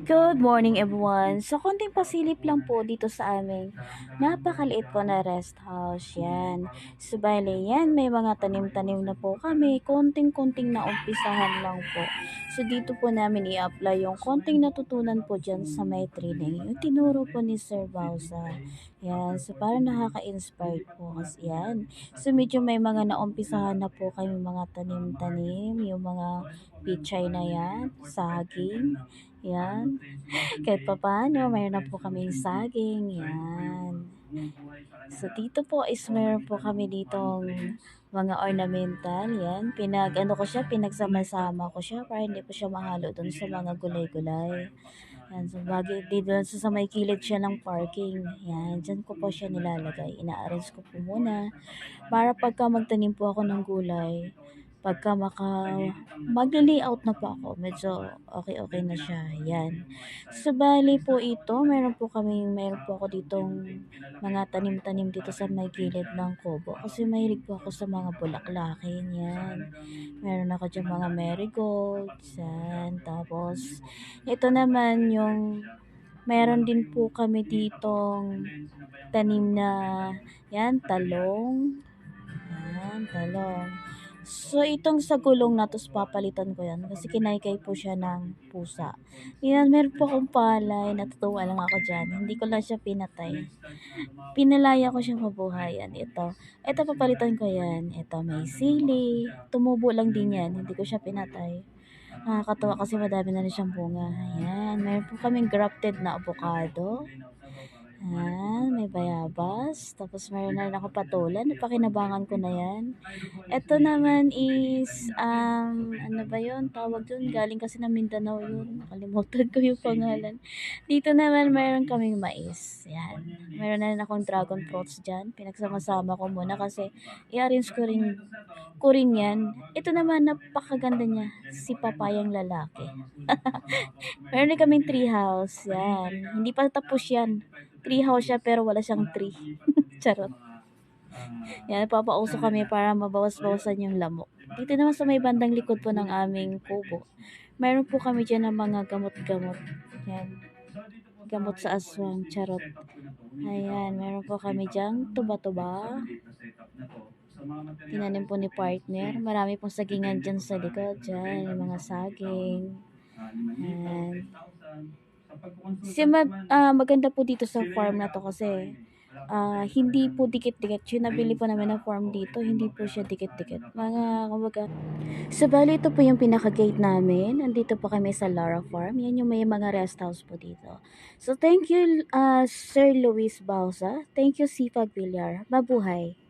Good morning everyone. So konting pasilip lang po dito sa aming napakaliit po na rest house yan. So bale yan, may mga tanim-tanim na po kami, konting-konting na umpisahan lang po. So dito po namin i-apply yung konting natutunan po dyan sa may training. Yung tinuro po ni Sir Bausa. Yan, so parang nakaka-inspired po kasi yan. So medyo may mga naumpisahan na po kami mga tanim-tanim, yung mga pichay na yan, saging. Yan. Kahit papaano, mayroon na po kaming saging. Yan. So, dito po is meron po kami ditong mga ornamental. Yan. Ano ko siya, pinagsama-sama ko siya para hindi po siya mahalo dun sa mga gulay-gulay. Yan. So, bagay dito sa may kilid siya ng parking. Yan. Diyan ko po siya nilalagay. Ina-arrange ko po muna para pagka magtanim po ako ng gulay, pagka magle-layout na po ako, medyo okay na siya. Yan. So, bali po ito, meron po ako ditong mga tanim-tanim dito sa may gilid ng kubo. Kasi mahilig po ako sa mga bulaklakin. Yan. Meron ako dyan mga marigolds. Yan. Tapos, ito naman yung meron din po kami ditong tanim na yan, talong. Yan, talong. So, itong sa gulong na to, papalitan ko yan kasi kinaykay po siya ng pusa. Yan, meron po akong palay. Natutuwa lang ako dyan. Hindi ko lang siya pinatay. Pinalaya ko siyang mabuhayan. Ito papalitan ko yan. Ito, may sili. Tumubo lang din yan. Hindi ko siya pinatay. Nakakatuwa kasi madami na rin siyang bunga. Ayan, meron po kaming grafted na avocado. Ayan, may bayabas. Tapos meron na rin ako patulan. Napakinabangan ko na yan. Ito naman is, ano ba yun? Tawag dun. Galing kasi ng Mindanao yun. Nakalimutan ko yung pangalan. Dito naman meron kaming mais. Yan. Meron na rin akong dragon fruits dyan. Pinagsama-sama ko muna kasi i-arrange ko rin yan. Ito naman, napakaganda niya. Si papayang lalaki. Meron din kaming tree house. Yan. Hindi pa tapos yan. Tree house siya pero wala siyang tree. Charot. Yan, papauso kami para mabawas-bawasan yung lamok. Dito naman sa may bandang likod po ng aming kubo, mayroon po kami dyan ng mga gamot-gamot. Yan, gamot sa aswang, charot. Ayan, meron po kami dyan, tuba-tuba. Tinanim po ni partner. Marami pong sagingan dyan sa likod. Dyan, yung mga saging. Ayan. Maganda po dito sa farm na to kasi hindi po dikit-dikit. Yung nabili po namin ng farm dito, hindi po siya dikit-dikit. Kumbaga, so bali ito po yung pinaka-gate namin. Andito po kami sa Lara Farm. Yan yung may mga rest house po dito. So thank you Sir Luis Bausa. Thank you Sipag Villar. Mabuhay.